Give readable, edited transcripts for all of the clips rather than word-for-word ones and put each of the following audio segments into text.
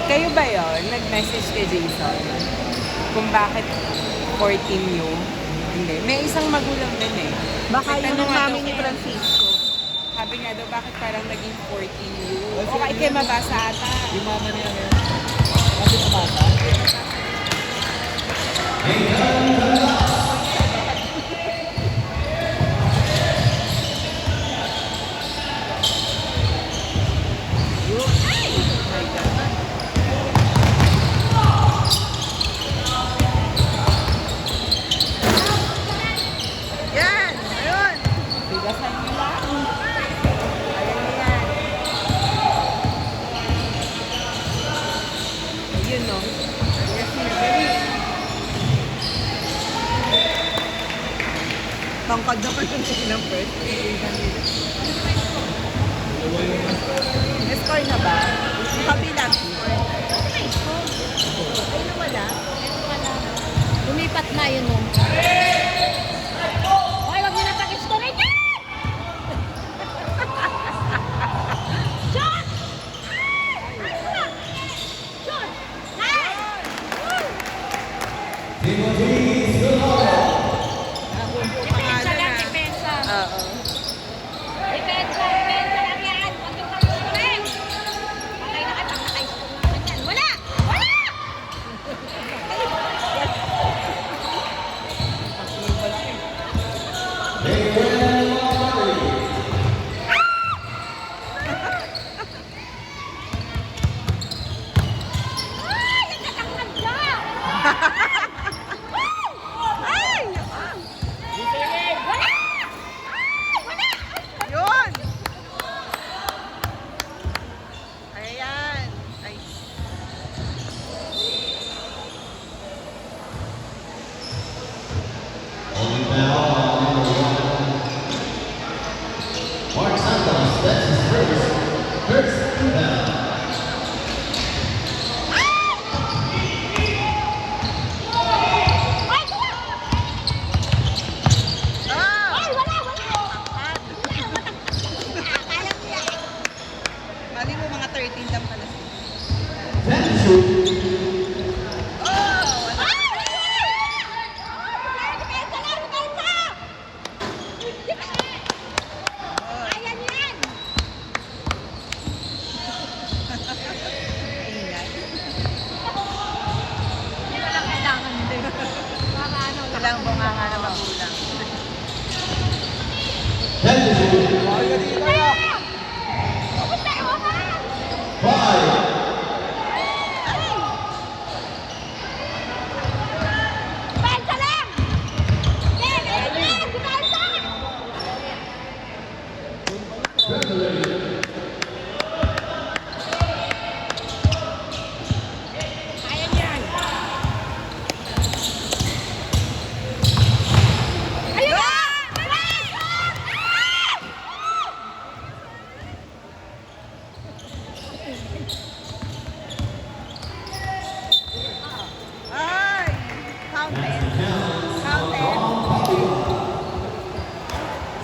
Kayo ba yun? Nag-message kay Jason kung bakit 14 yung hindi. May isang magulang din eh. Baka yun Nagtanong ang nga mami daw ni kung- Francisco. Sabi nga daw, bakit parang naging 14 yung? O kaya kayo mabasa ata. Yung mama niya ngayon. Kasi tumata. Yan! Ayun! Bigasan nyo lang. Ayan na yan. Ayun no. Kasi madali. Tangkad na pa yung silang first. Score na ba? Kabila. Ay, nawala. Lumipat na yun nung. Hoy, wag mo na pag-score yan! Shot! Shot! Depensa lang, depensa. Oo. Depensa lang yan. Huwag yung pag-score. Patay na ka, nakay-score naman yan. Wala! Wala! Ay, ang katangkad ka! Ay! Wala! Ay, wala! Yun! Ayan. Ay. Mark Santos, that's his first rebound. Ay, kuha! Ah! Ay, wala, wala! Tangkad. Akala ko yan. Mali mo mga 13 lang pala sila. Then shoot. Oh! Wala. Depensa lang, depensa! Ayan yan! Ingay. Hindi wala kailangan din. Baka ano, Walang bunganga na magulang. Then shoot. Pupunta yung mga! 5. Depensa lang! Yan, ayan yan! Depensa! Ayan yan! Ayun na! Ay! Counted. Counted.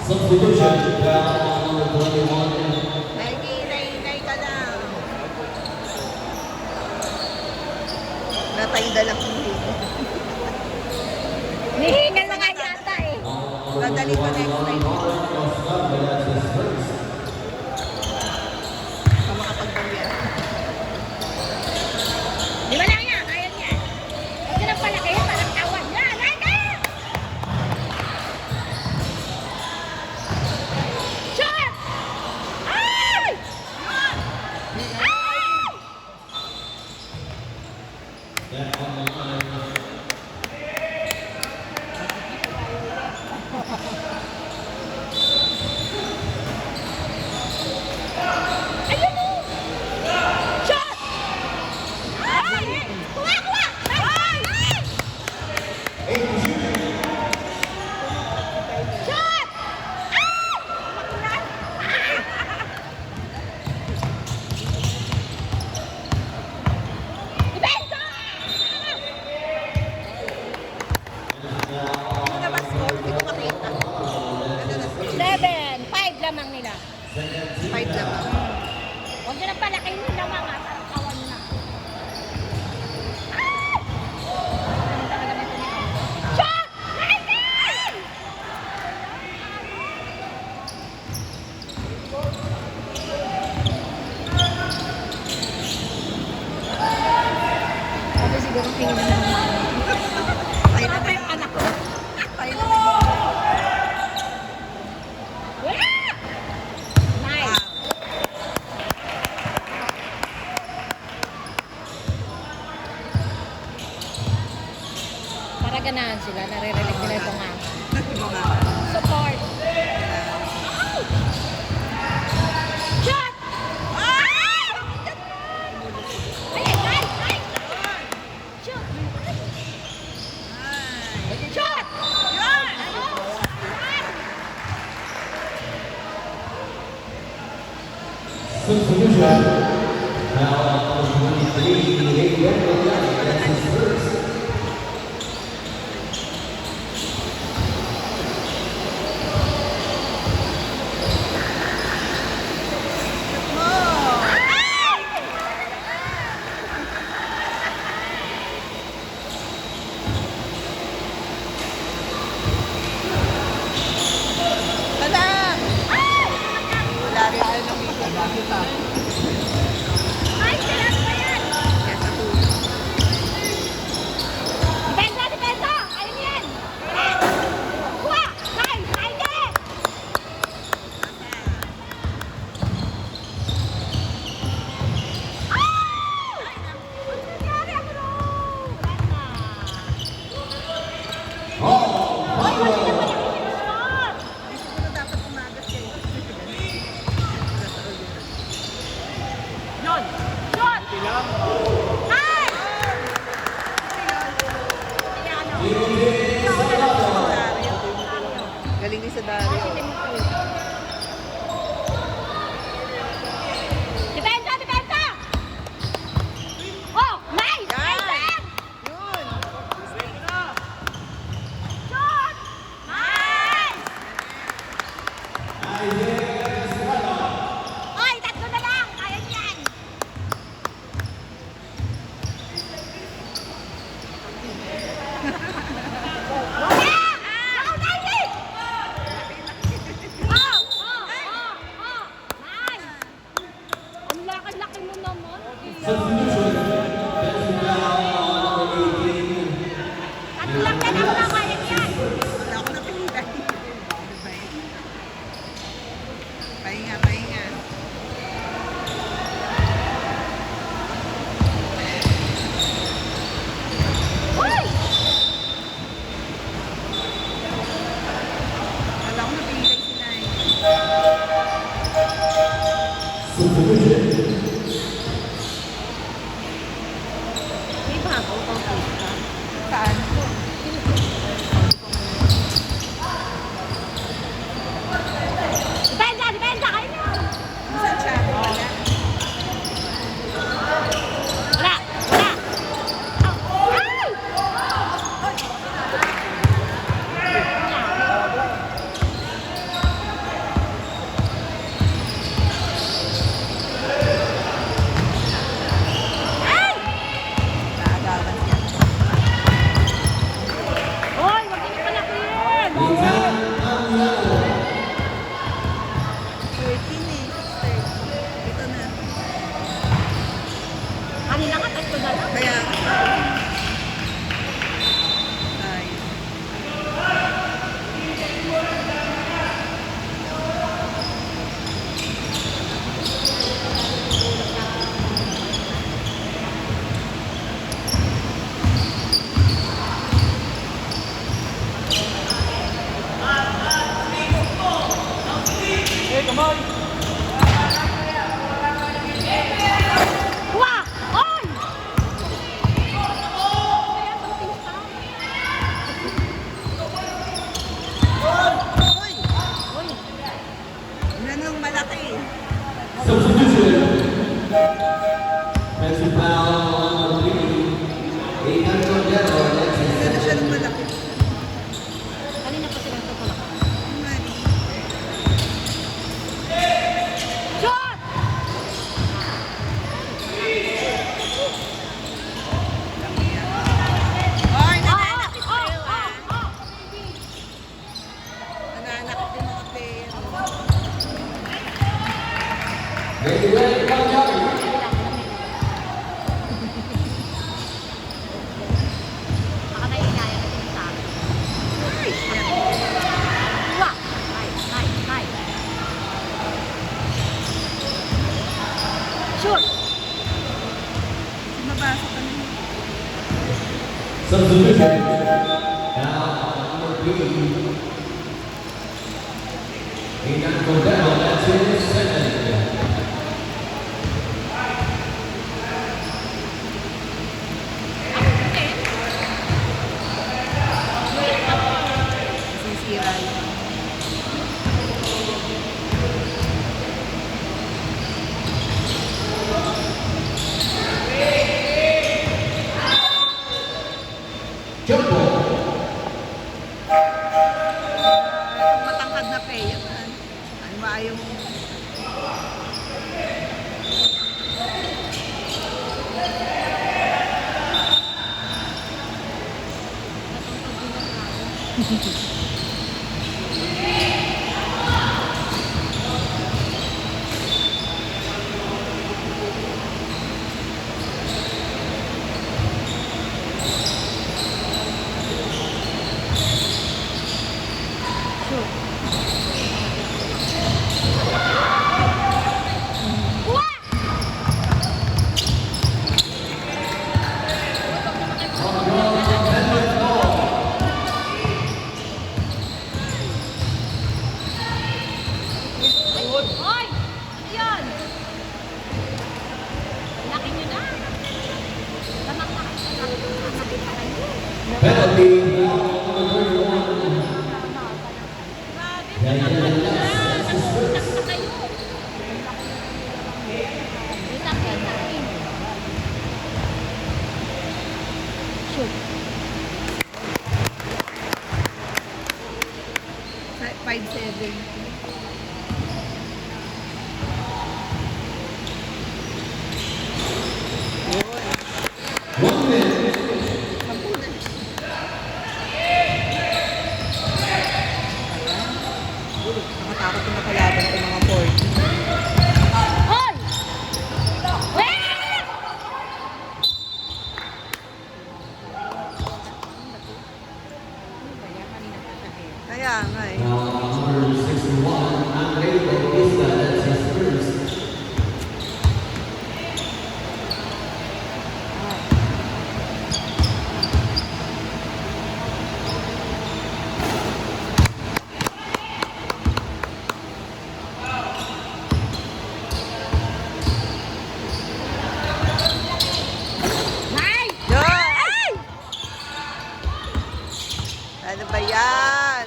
Substitution. Foul number 21. Nainay ka lang. Natay lang hindi. Nihingal na nga yata eh. Dadali ko next time. Sa makapagpamilya. Di ba lang yan? Ayan yan. Huwag ka nang palaki yan, parang tawan. Yan, yan, yan! Shot! Ay! Ay! Ayun mo! Shot! Ay! Kuha, kuha! Ay! Ay! Shot! Ay! Makulan! Ibenso! Ano na ba score? Hindi ko makita. Ano na score? 7, 5 lamang nila. 5 lang. Huwag nyo nang palakihin yung lamang ha, parang kawan na. tingin na ng mami. Tayo na Ano pa yung anak ko? Tayo na Yeah! Nice. Para ganahan sila, nare-relieve nila itong hangin. Support. Oh! Shot! Ah! Ay, ay, ay! Shoot! Shot! Yun! Substitution. Now on 23, that's his first. Anak! Wala rin tayo nakikita. Ay, kailan ba yan? Yes, sa tulo. Depensa, depensa! Ayun yan! Kuha! Nice! Nice! Ay! Ano nangyari? Ako no! Wala na. Ay, mali na pala yung shot! Hindi siguro dapat umagas kayo. Yun! Shot! Ay! Ano? Galing din sa Dario. Depensa! Depensa! Oh! Nice! Nice! Yan! Sam! Yun! Shot! Nice! Oy, tatlo na lang! Kaya niyan! Wala! Ako, Daisy! Oh! Oh! Oh! Oh! Nice! Ang laki-laki mo naman. Substitution. That's now on 18. Tatlo lang na lang, kaya niyan! Wala ako napigilan. Pahinga, pahinga. Hoy! Wala ako napigilan si Nay. Substitution. May bago pang pista. Saan? Depensa! Depensa! Kaya niyan! Saan siya? Wala. Wala! Wala! Ay! Ay! Naagawan siya. Hoy! Huwag niyo palakihin! Litan ang yellow. 14 eh. 6:30. Ito na. Kanina nga, tatlo na lang. Kaya, ay. Eh, come on! Kuha! Oy! Kaya itong pista. Uy! Uy! Nanong malaki. Substitution. That's now on 3. 800 yellow. That's his Hindi na siya nung malaki. Kanina pa silang tutulak. Mali. Shot! Oy, Oh! nananakit Oh! kayo ah. Oh! Oh! Nananakit yung mga player. Ready, ready, come, come. Substitution. Now, number 3. Renan Cordero, that's his second. Sisira yun. Jump ball. Itong matangkad na Peyo. Ano ba yung... Hoy! Ano yan? Laki nyo na. Lamang na kayo. Penalty. Number 31. Grabe. Yan. Nagpuntak na kayo. Itak yan natin. Shoot. 5-7. Nakatakot yung nakalaban ko mga 40. Hoy! Wait! Kaya nga eh. Now, number 61, Andre Bautista, that's his first. Nice! Yun! Ano ba yan?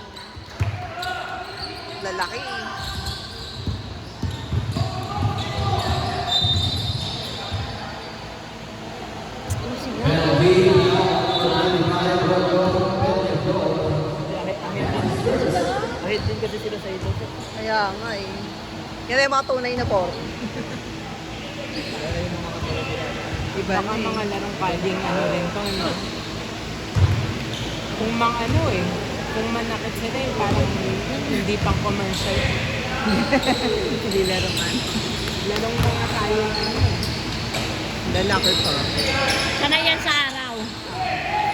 Lalaki. Penalty. Now, number 95, Rodolfo Pedro. Ahead din kasi sila sa ito. Kaya nga eh. Yan yung mga tunay na 40. Iba Baka na eh. mga larong padding ano rin to, no? Kung mga ano eh, kung manakit sila eh, parang hindi pang commercial. Hindi laruman. Larong mga tayo ano eh. Lalaki pa. Sanay yan sa araw.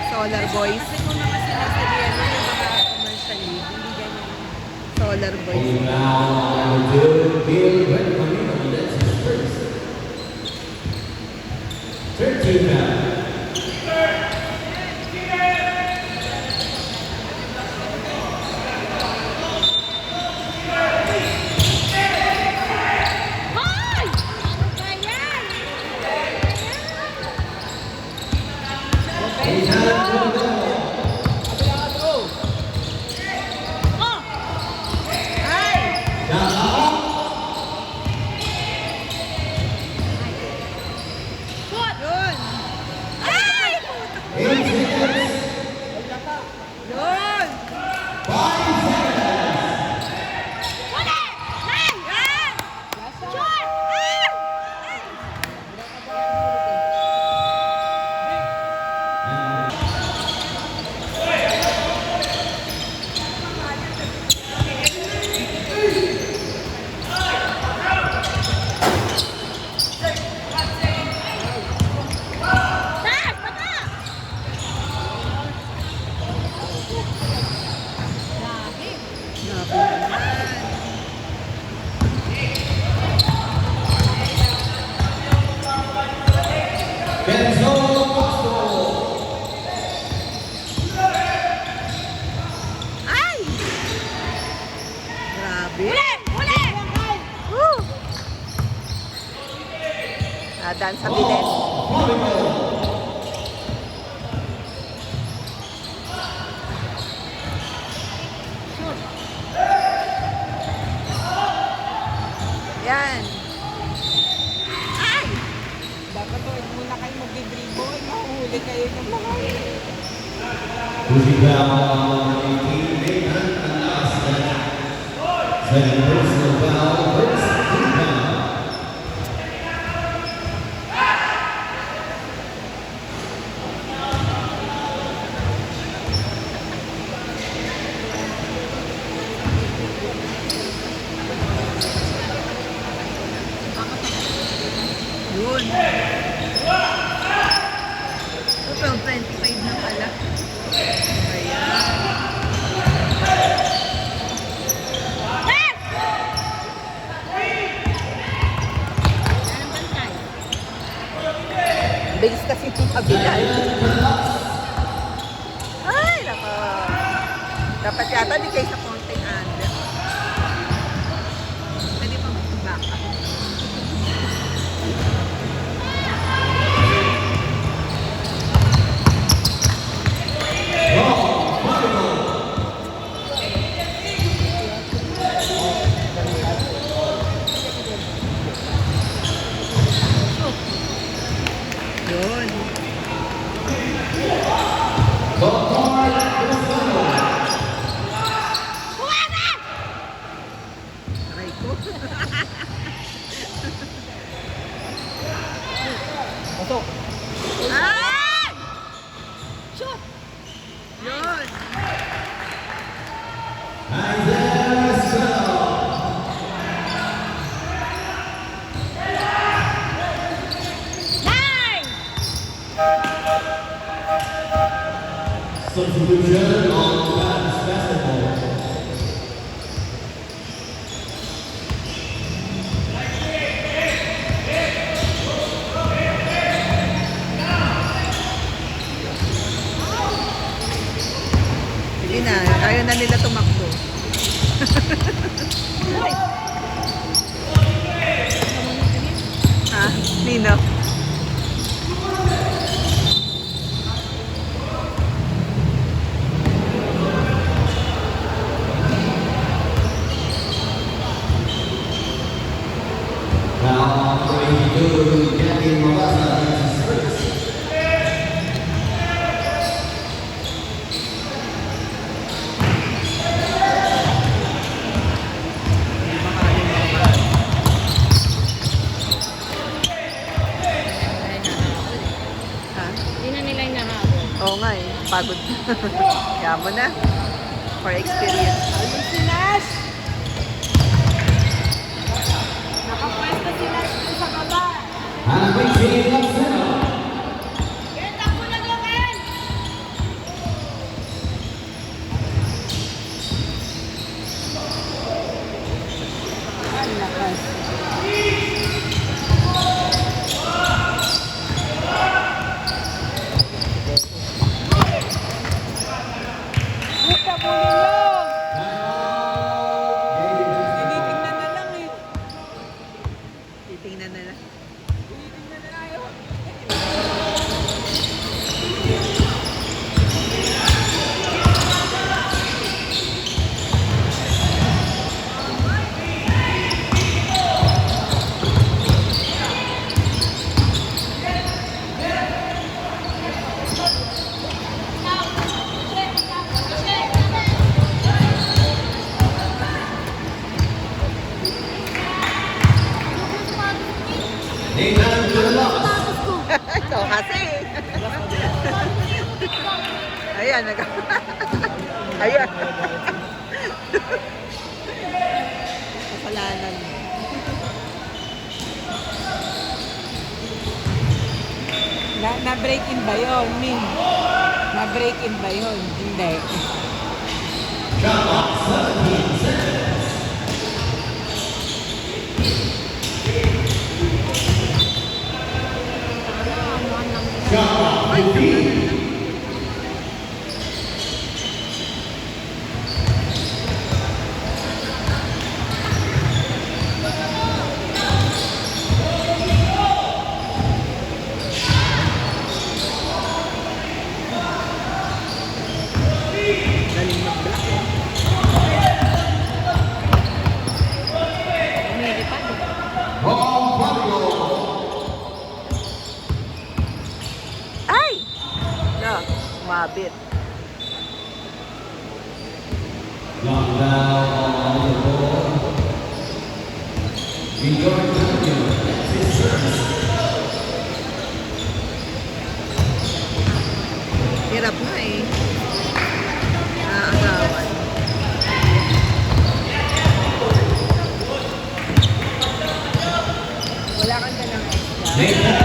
Solar Boys. Kasi kung naman sinasabihan mo yung mga commercial league, hindi ganyan. Solar Boys. Oh, now, number 2, Bill Benjamino, that's his first. 13 now. Hoy! Ano ba yan? Oh! Shoot! Yun! Ay! Yun! Huli! Ay! Yan! Shoot! Ay! Taas! Baba! Grabe. Benzo Castro. dadaan sa bilis. Yan. Ay! Dapat huwag muna kayo mag-dribble. Mahuhuli kayo ng mga... Losing foul on 18, Nathan Anastas. Second personal foul, first team foul. Yun. So, 25 na pala. Ayan. Bilis kasi itong kabila. Ay, nako. Dapat yata di kayo sa konting under. Pwede pa mag-back up. Yun. Aray ko. Pasok. Ay! Shoot! Yun. Isaiah Sano. Substitution on Bats basketball. Sige na, ayaw na nila tumakbo. Ha? Nino? Now, number 82, Kevin Mabasa. Ha? Hindi na nila inahabol. Oo nga eh, pagod. Kaya mo na. For experience. Ayun si Nash! Nakapwesto si Nash dun sa baba. And a big team of Sano. Kenta mo na doon! Ang lakas. Puta po ninyo! Tinitingnan na lang eh. Titingnan na lang. Tinitingnan na lang yun. Nathan to the box. Ito kasi. Ayan, ayan. Kasalanan. Na-break in ba yun, Min? Na-break in ba yun? Hindi. Shot clock, 17 seconds. Shot clock, 15. sumabit. Long foul on the board. New York champion, Texas Service. Hirap na eh. Naaagawan. Wala kang dalang extra. Nathan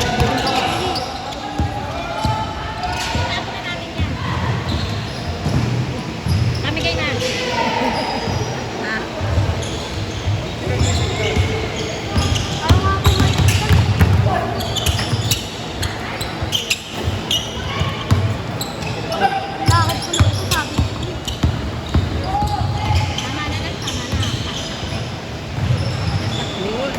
Tapos na namin yan. Pamigay na. Ha? Oo nga po. Bakit ko lang ito sabi ko? Tama na lang, tama na. Yun.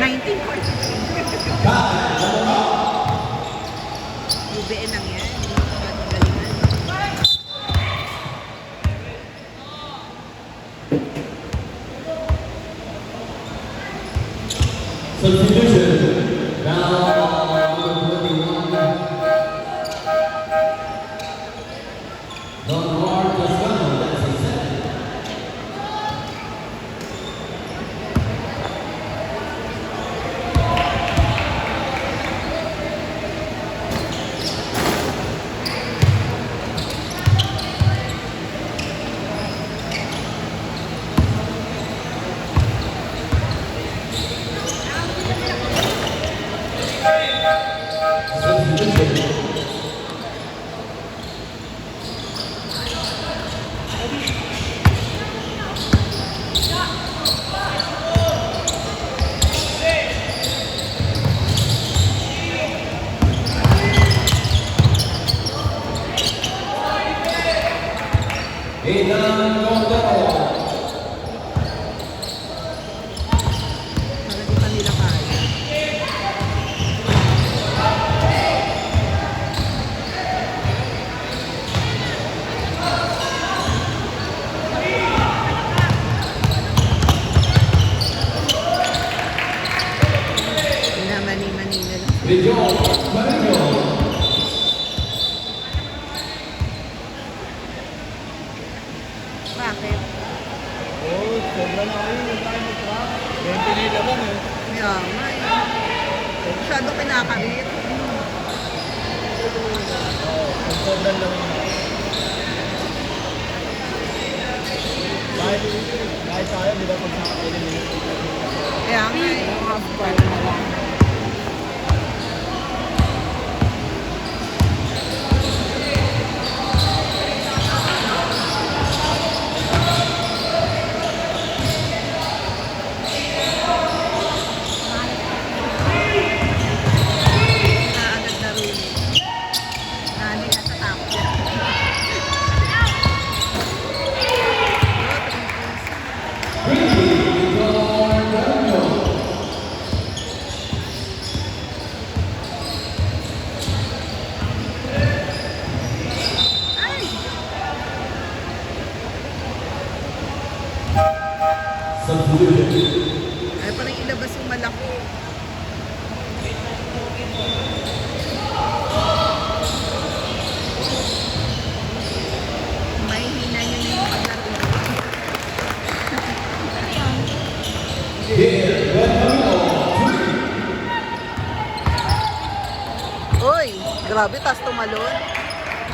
1943. UBN lang yan. Galingan. substitution. Now number 21. Don Juan Toscano, that's a second. Substitution. Ethan Cordero. Para di pa nila kaya. Minamani-mani na lang. Video Mario. Bakit? Oo, sobra na kayo. Huwag tayo mag-track. 20 nila lang eh. Kaya nga eh. Masyado kinakarit. Ang sobrang lang yun. Kahit tayo, di ba pag nakakainin nila? Kaya nga eh. Half bar na lang. Naagad na rin. Nani ka sa tapos yan. Ay! Substitution. Ay, parang ilabas yung malaki. Mahihina nyo na yung paglaro. Here, red Mario. Uy! Grabe, tas tumalon.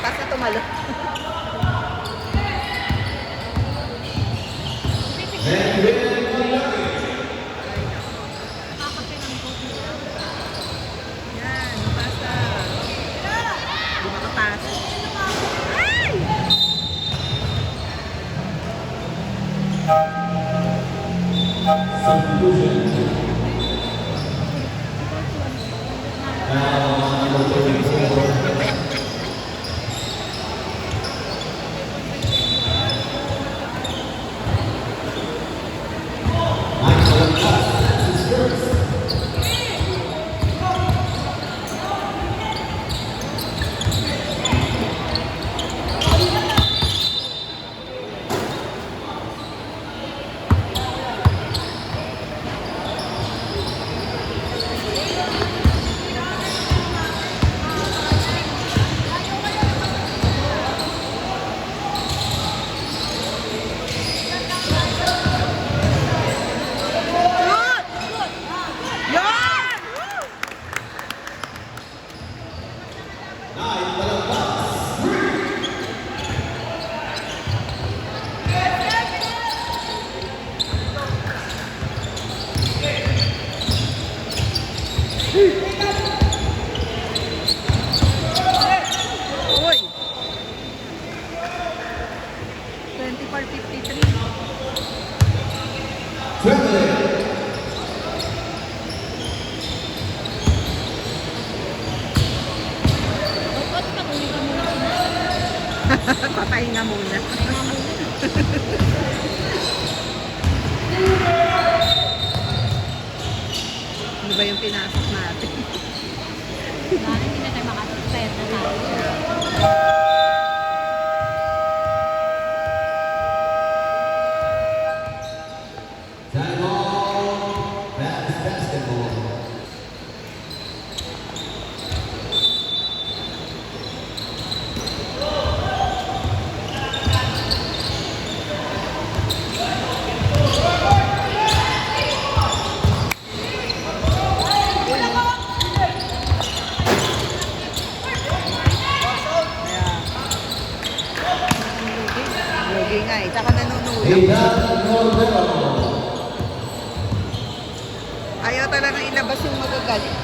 Tas na tumalon. And red Mario. Yan, basta. Di makapasok. Ay! Substitution. Now number 34. Uy! 24-53. Traveling. Ba't patuloy ka muna sila? Papahinga muna. Ano ba yung pinasok natin? Dahil hindi na tayo makasasayat na tayo. Time ball. That is basketball. Kaya, lugi nga eh. Tsaka nanunulog. Hidad Norbero. Ayaw talaga ilabas yung magagalit.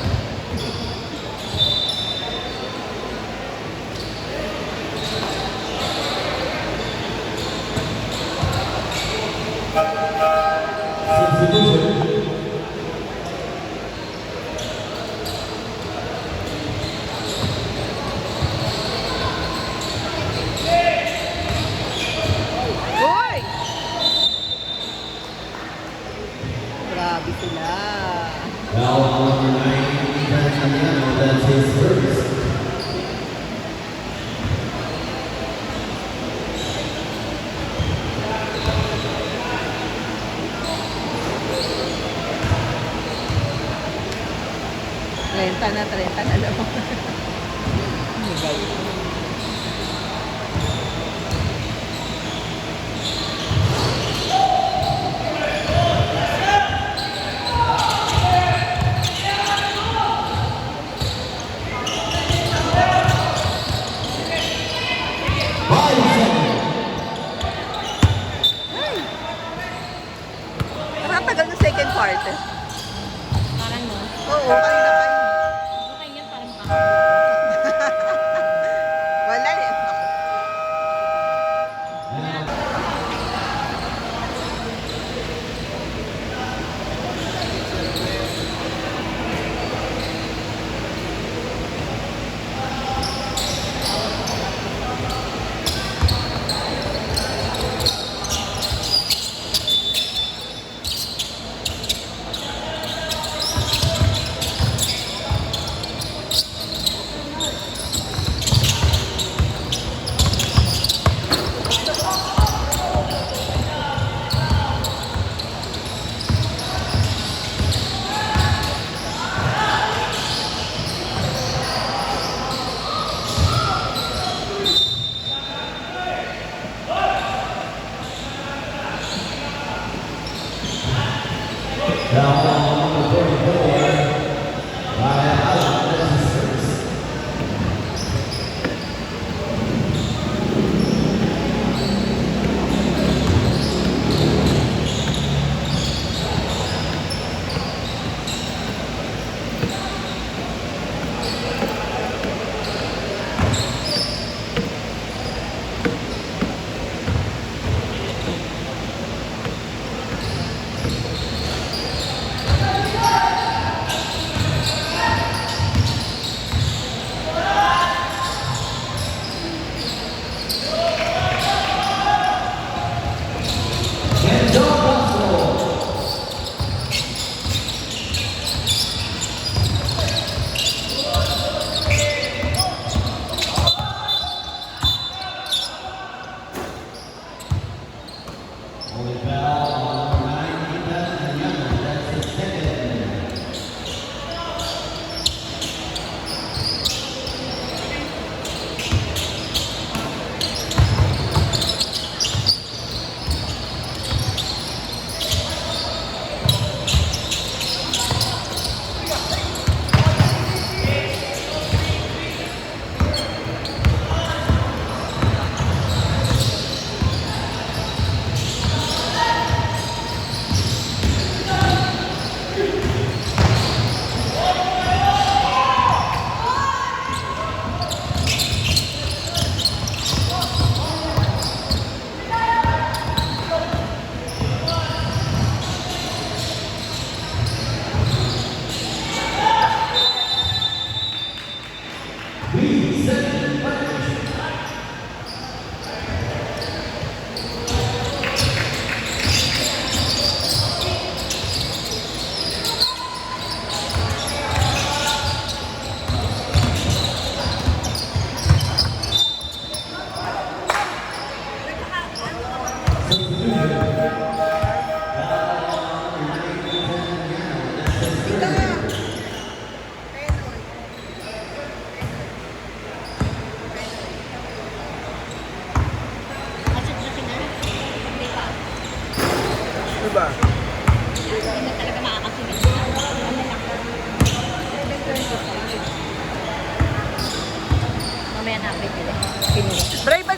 Substitution. Uy! Grabe sila. Now number 9, Daniel, that's his service. Trenta na lang. Nakatagal ng second quarter. Parang no. Oo, kanina pa yun. Okay yan, parang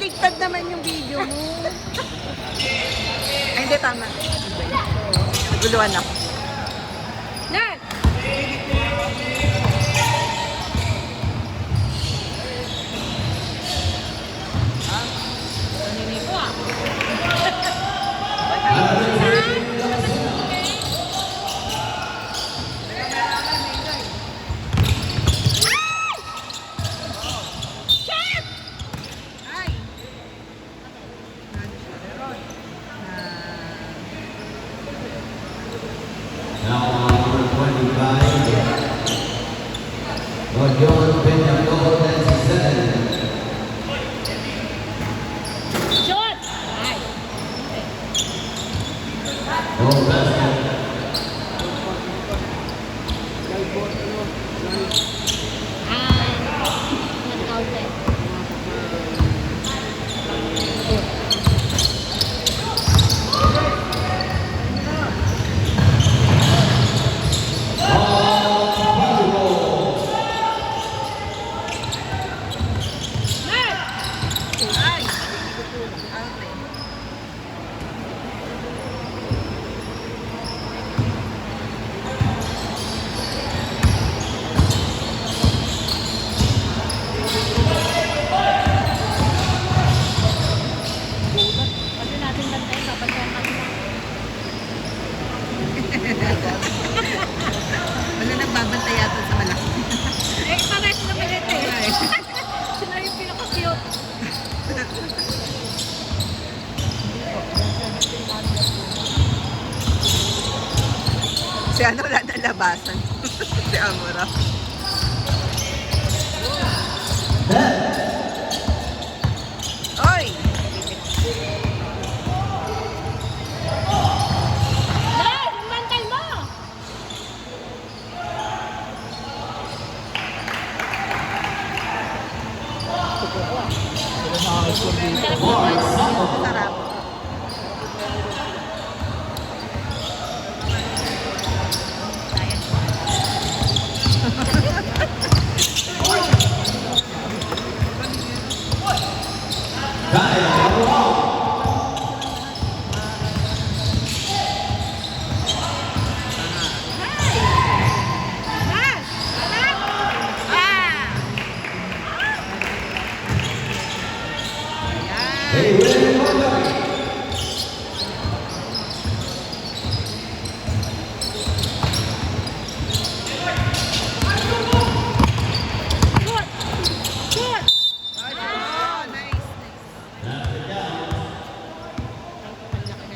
Baliktad naman yung video mo. Ay, hindi, tama. Naguluhan ako. Yan! Naninipo ah. Shit! Ay! Now on number 25. John Peñarol, that's 7. Shot! Ay! Oh, basket. Not counted. Ay! Out eh. Pwede natin bantayan, babantayan kami na. Wala nagbabantay yata sa malaki. Eh, pares na malit eh. Sila yung pinaka-cute. Si ano wala na labasan. Si Amora. Oy! Dahil, yung bantay mo! Sila nakaka-score dito. Sarap. Hey, William Montgomery. Oh, nice.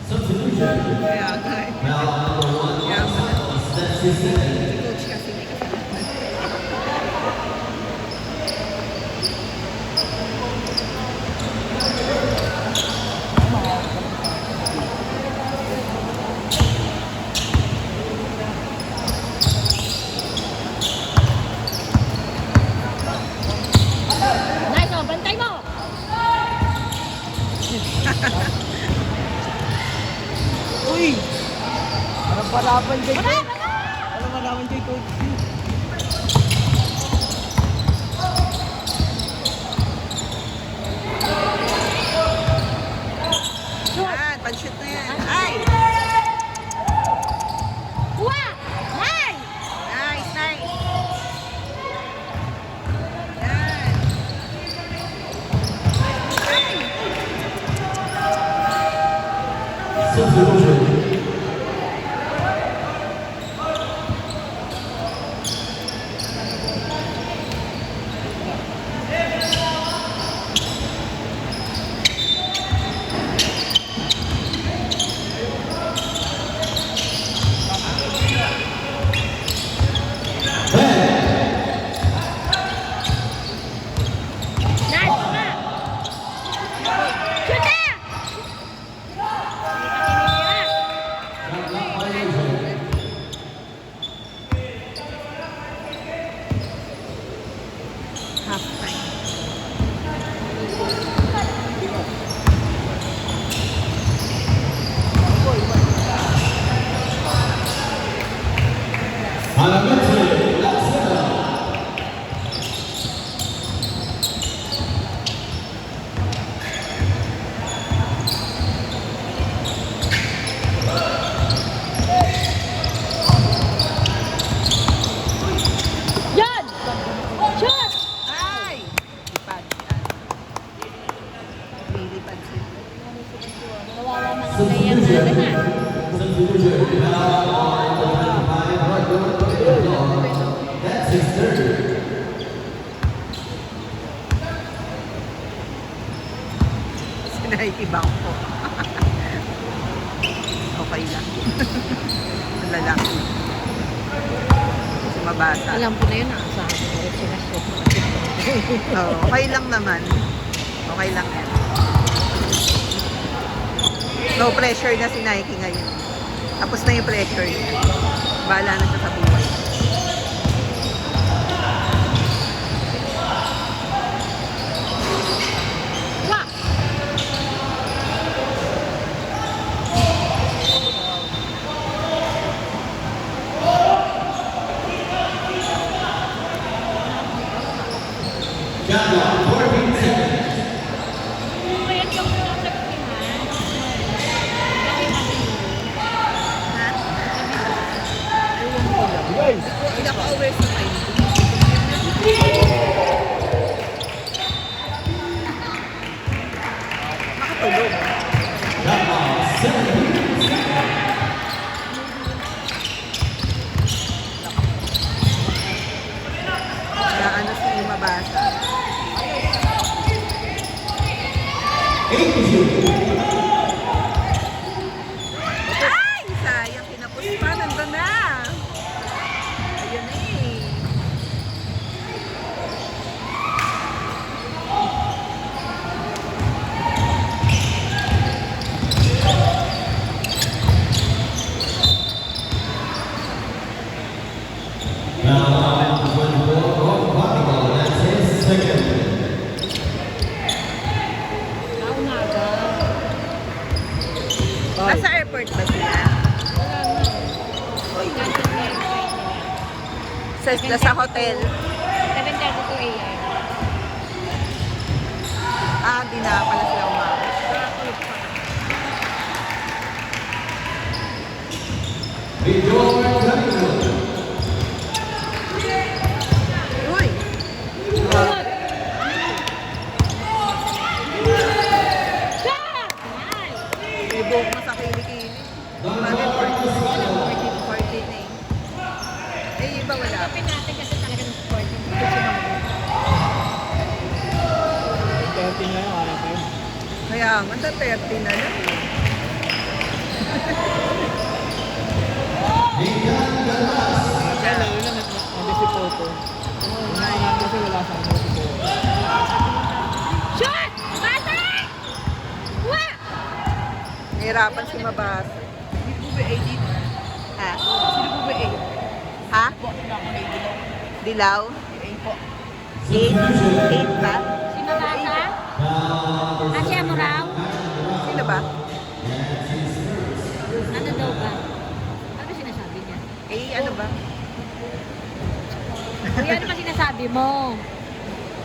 Substitution. Kaya nga eh. Now on number 1, Kaya pala. that's 67. Si Coach kasi may kasalanan. Nice, oh, bantay mo! Uy! Parang palaban dyan. Wala, wala! Parang malaman dyan, Coach. Yan, pan-shoot na yan. Ay! Kuha! Nice! Nice, nice. Yan. Ay! Substitution. serve. Sinahikibang po. Okay lang. Ang lalaki. Kasi mabasa. Alam ko na yun, naasahan ko rin sila shoot. Oo, okay lang naman. Okay lang yan. No pressure na si Nike ngayon. Tapos na yung pressure niya. Bahala na siya sa buhay. Wah! Shot clock, 14 seconds. Kaya yung nasa Pinas, Ha? ayun ko lang. Guys, Hindi ako over sa time. Makatulog. Shot clock, 17 seconds. Na ano si mabasa. 8-2. Ay! Sayang, kinapos pa. Nandun na. Ayun na eh. Now, 1-4 for volleyball. That's his second. Kaunaga. Nasa airport ba sila? Wala na. Cancel na yung flight nila. Sa hotel. 7:32 a.m. Ah, di na pala sila umabot. Victor Cunningham. Uy! Shot! Nice! Ibuhok mo sa kilikili. Bakit 14 na eh. Eh, iba wala. Kapin natin kasi talaga ng sporting. Kasi sumama. 30 na yung anak yun. Kaya nga, 30 na lang. Nathan Galas. Kaya lang yun, nandun si Poto. Yung mga anak kasi wala sa ano si Poto. Shot! Bata! Wah! Nahirapan si mabasa. Hindi po ba dito? Ha? Sino po ba Ha? Dilaw? 8 ba? Sino bata? Asya mo raw? Sino ba? Ano daw ba? Ano sinasabi niya? Eh, ano ba? Kuya, ano ba sinasabi mo?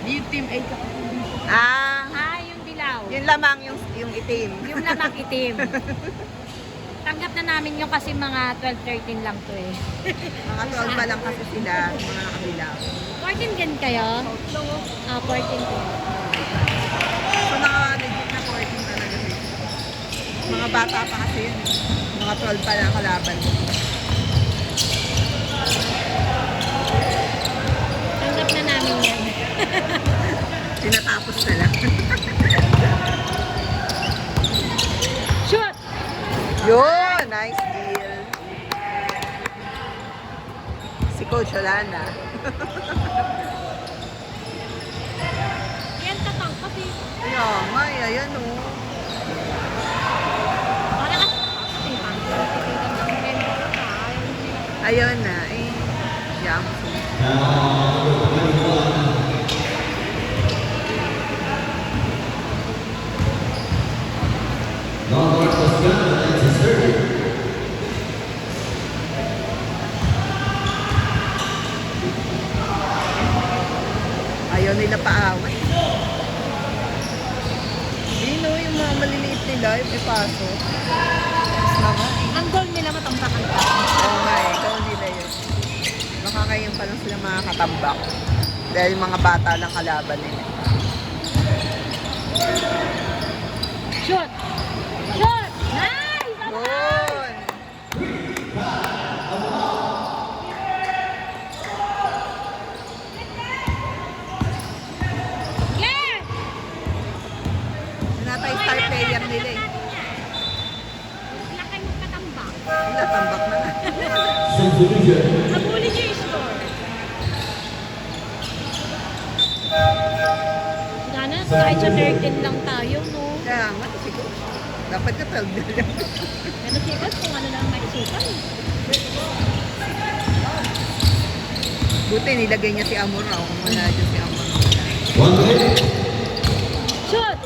Yung team 8 Ah, Ah, yung dilaw. yun lamang yung itim. Yung lamang itim. Tanggap na namin yung kasi mga 12-13 lang to eh. Mga 12 pa lang kasi sila, mga nakabilaw. 14 din kayo? Ah, 14 din. So, naka-legit na 14 talaga sila. Mga bata pa kasi yun. Mga 12 pa lang kalaban. Tanggap na namin yan. Tinatapos na lang. Shoot! Yun! Nice deal. Si Coach Yolanda. Yan tatang kasi. Ayun, may, ayan o. Para kasi pang-titigan ng member ka. Ayun na, eh. Yamsu. Now, number 21. North Toscana, that's his third. Ayaw nila paaway. Dino, yung mga maliliit nila, yung ipaso. Mas naman. Ang goal nila matambakan ka. Oo nga eh, ikaw nila yun. Baka ngayon pa lang sila makakatambak. Dahil mga bata lang kalaban nila. Shoot! Shoot! Nice! Yun! nila eh. natin yan. Wala kayo magkatambak. Natambak na nga. Subdivision. Nabuli niyo yung score. Sana, kahit sa 13 lang tayo, no? Kaya nga, siguro. Dapat ka 12 na lang. Pero sikat kung ano lang maisukan. Buti nilagay niya si Amor raw. Kung wala dyan si Amor. 1 minute. Shoot!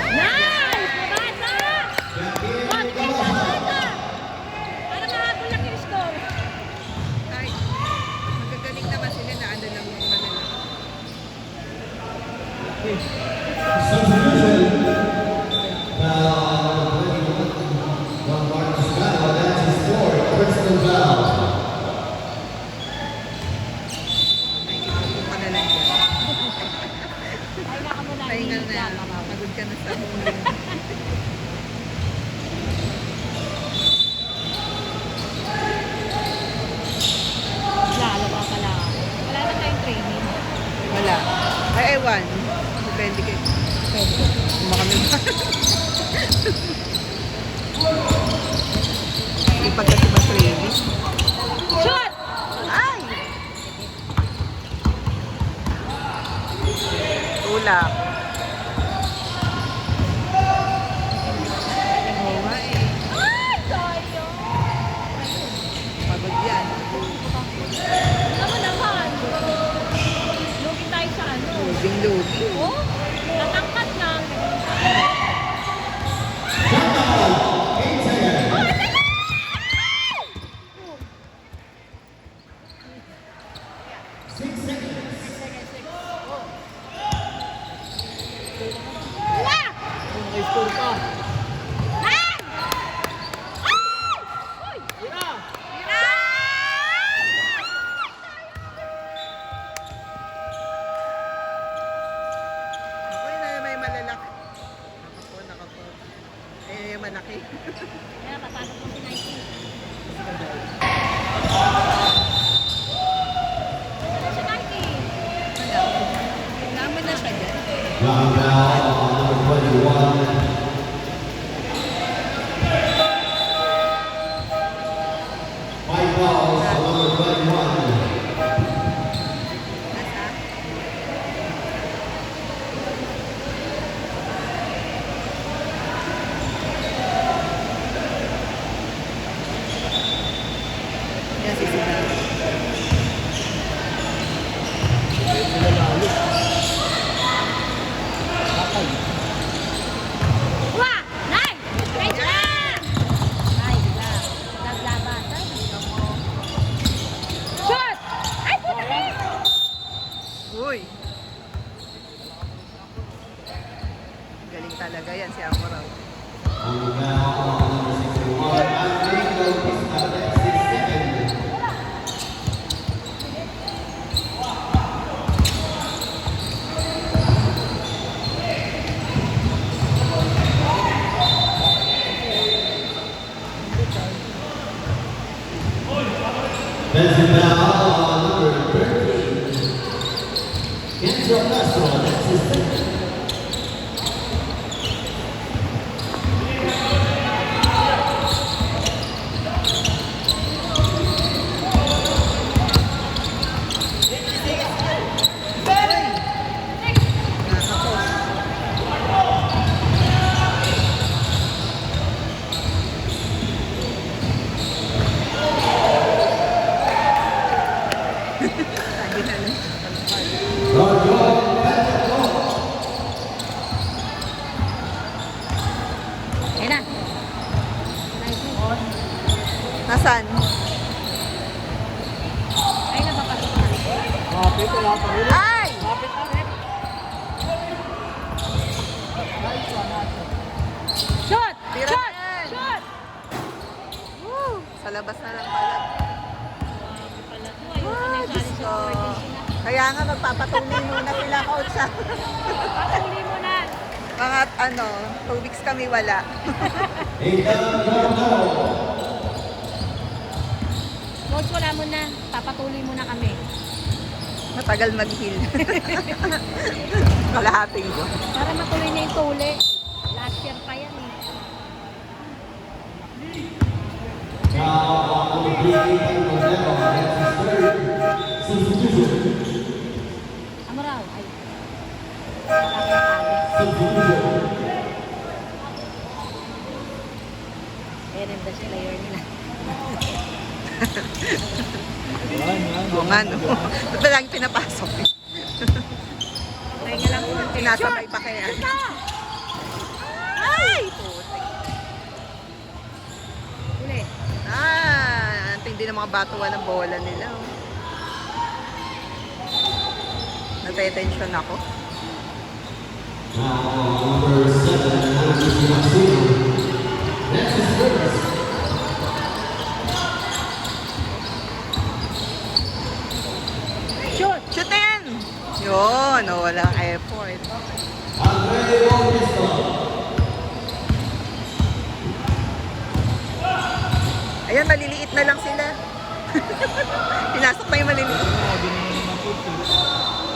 Nice! Mabasa! Konti lang, bata! Para mahabol lang yung score. Ay, magagaling naman sila na ano lang yung manila. Substitution. Foul number 21. Juan Marcos Gallo. That's his fourth personal foul. Nakikipagpo ka na lang dyan. Ay, naka mo na. Pahingal na yan. Pagod ka na sa huli. Lalo pa pala. Wala na tayong training. Wala. Ay, ewan. Depende kayo. Kung kami ba? Hindi pag kasi mas-training. Shoot! Ay! Tulak. Oo nga eh. Ay, tayo! Pagod yan. Ano naman? Lugi tayo sa ano? Luging-lugi. Oh, natangkat na. Wala! Naka-score pa. Ay! Ay! Uy! Tira! Ako yun na may malalaki. Nakapo. Eh, malaki. Kaya papasok mo si Nike. Ano si Nike? Naman na siya dyan. Round foul on number 21. Five fouls on number 21. Nasa? Yan si Sinan. Wah! Nay! Medyo na! Ay, diba? Naglabatan. Shoot! Ay, puta na! Uy! Galing talaga yan si Amoraw. On the foul on number 61. Andrino Pista. That's his second. That's a foul on number 13. Enzo Castro. That's his second. Lagi na lang. Rojo Pacheco. Ayun na. Nasaan? Ay, napapasok na. Kapit, wala pa rin. Ay! Kapit na rin. Shoot! Tira Shoot! na yan. Shoot! Woo! Sa labas na lang pala. Pala to, ayun Ah, na Diyos sa ko. coordination na. Kaya nga magpapatuloy muna sila coach sa Patuloy mo na. mga 2 weeks kami wala. Ethan Rojo. Coach, wala mo na. Papatuloy mo na kami. Matagal mag-heal. Kalahating ko. Para matuloy na yung tuli. Wala Catcher pa yan eh. Now on the green, Rodell, that's his third substitution. Amoral. Ay. Nakakatabi. Substitution. Ayan ang best player nila. Oo nga, no? Ba't ba lagi pinapasok? Kaya nga lang kung sinasabay pa kaya. Ay! Ulit. Ang tindi ng mga batuan ng bola nila. Oh. Natay-tension ako. Now number 7, Luis Maximo. That's his first. Shoot! Shoot na yan! Yun, oh, walang effort. Andre Bautista. Ayan, maliliit na lang sila. Pinasok na yung maliliit.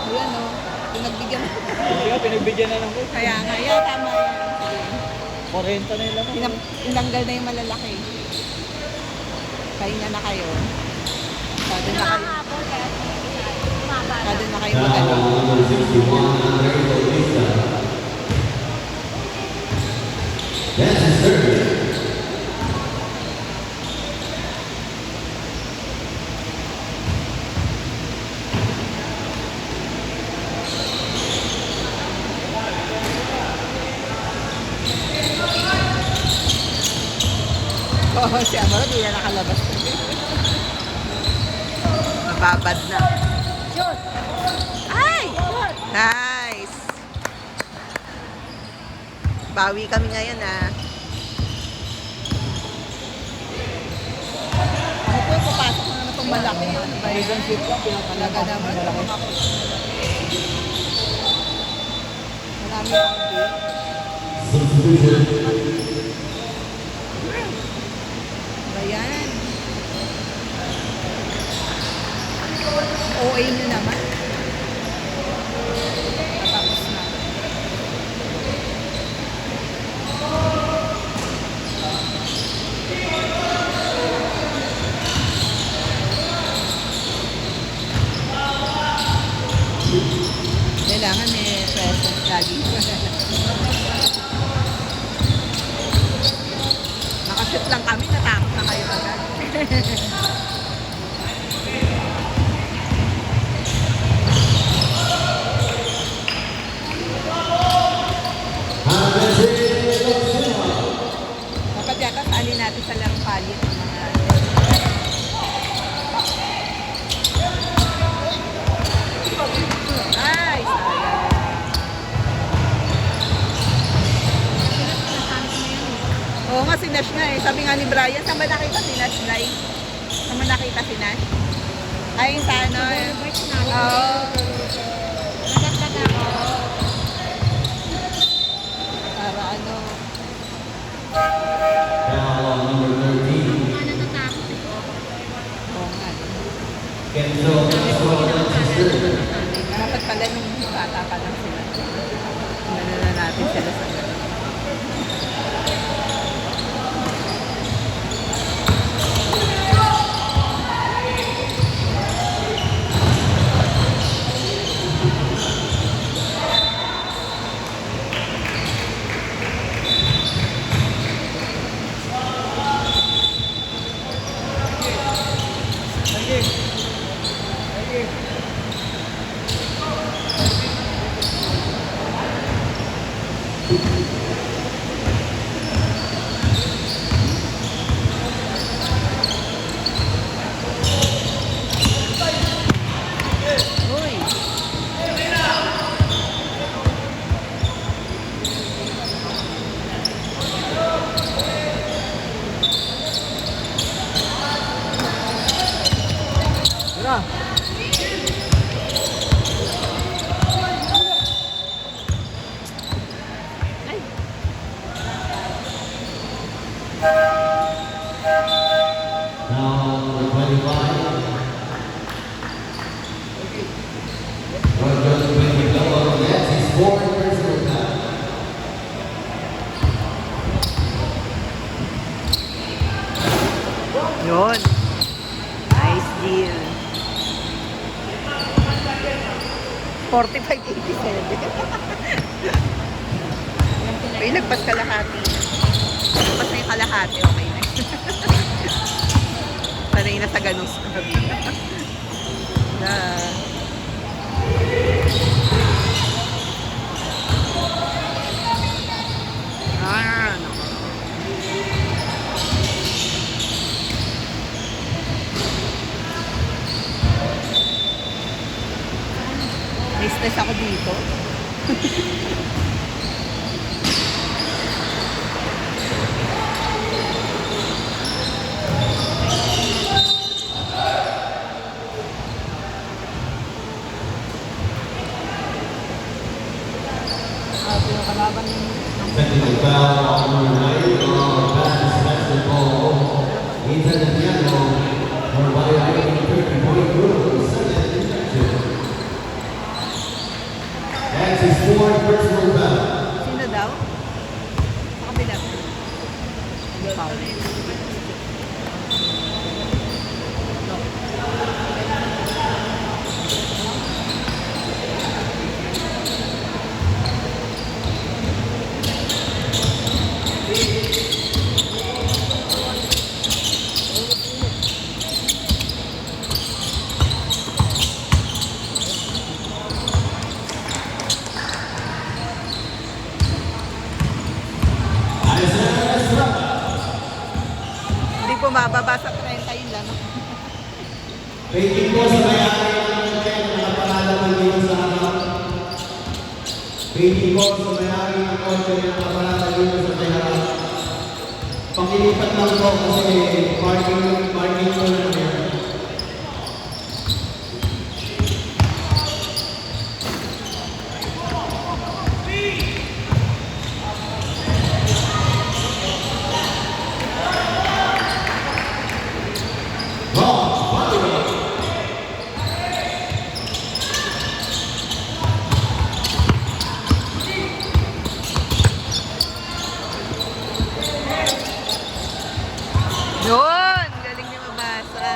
Ayan, oh. Pinagbigyan. Kaya pinagbigyan na lang ko. Kaya nga, yan, tama yan. 40 na yung laman. Inanggal na yung malalaki. Pahinga na kayo. Pwede na kayo. Nakakabol kaya tumaba na. Pwede na kayo Now magano. number 61, Andre Bautista. That's his third. Oo, si Amaro, di na nakalabas. Nababad na. Shoot! Ay! Nice! Bawi kami ngayon, ah. Ako po, papasok na naman itong malaki. Ano ba yun? Isang shoot lang, Talaga pinapalagay naman. malaki. Marami akong game. Substitution. Ayan. OA nyo naman. Tapos na. Kailangan may present lagi. Nakashoot lang kami, natakot na kayo agad. Dapat yata saalin natin sa larong palit ng mga... Ay, sayang. Oo nga, si Nash nga eh. Sabi nga ni Brian, saan ba nakita si Nash, Lai? Saan ba nakita si Nash? Ay, sa ano? Oo. Nagagdag ako. Para ano? Now number 13, Mga natatakot eh. Oo nga. Kenzo Castro, that's his third. Dapat pala nung bata pa lang sila. Ano na natin sila sa ganun. Uy! Tira! Now number 25, Roger Benigno, that's his fourth personal foul. 45.87. Ay, lagpas kalahati. Lagpas na yung kalahati, okay na. Panay na sa ganong score. Na. Ano? May stress ako dito. Technical foul on number 9 on Baptist basketball. Ethan Piano for violating 30-point rule, second infraction. That's his fourth personal foul. Sino daw? Sa kabila. Foul. Hindi bumababa sa 30 yun lang. Waiting po sa may-ari ng hotel na nakapangalan dito sa harap. Waiting po sa may-ari ng hotel na nakapangalan dito sa may harap. Pakilipat lang po kasi parking po lang yan. Yun! Galing niya mabasa.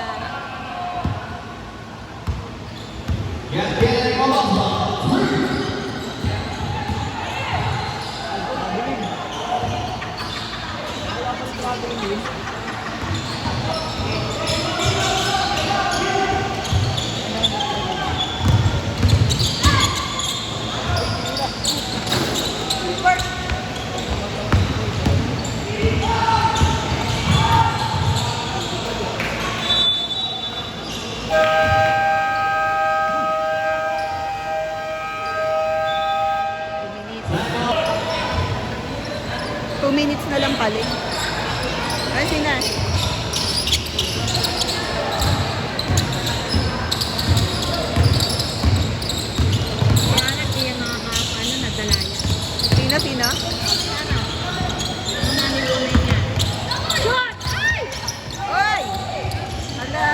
Two minutes na lang pala. Ay, sina? Kaya hindi yan nakaka, nadala yan. Sina? Sana. Umami ko na yan. Shot! Ay! Oy! Hala!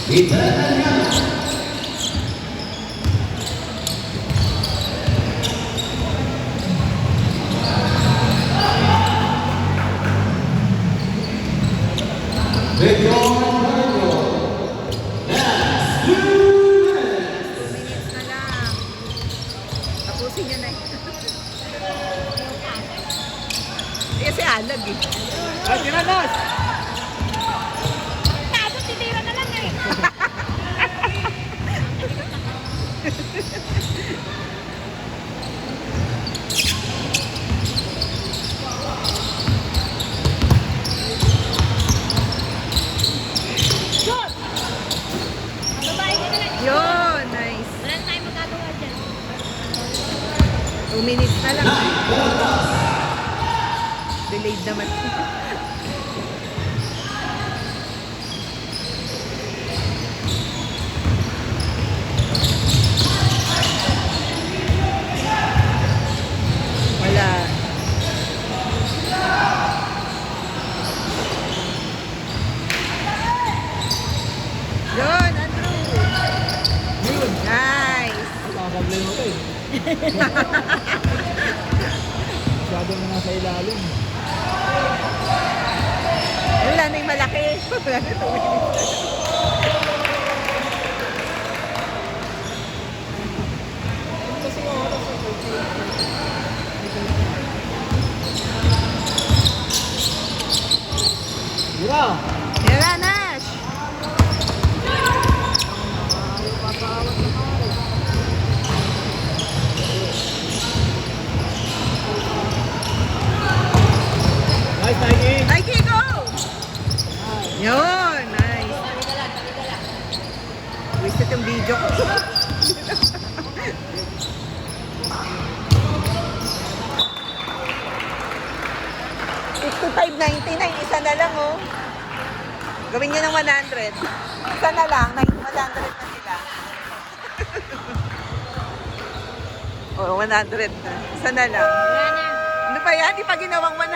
Ethan Piano. Victor Marco. That's 2 minutes. 2 minutes na lang. Tapusin niya na. Kasi alag eh. Ay, tinanas! Tapos titira na lang eh. Shot! Babae ka na lang. Yun, nice. Wala na tayong magagawa dyan. 2 minutes na lang. Delayed naman. Wala. Yun, Andrew. Nice. Problema ko eh. Masyado na nasa ilalim. Mira! Yan na, Nash. Nice, Nike! Nike, go! Yun, nice. Wasted yung video ko. 55.99, isa na lang oh. Gawin nyo ng 100. Isa na lang, 100 na sila. Oh, 100 na. Isa na lang. Ano pa yan? Di pa ginawang 100.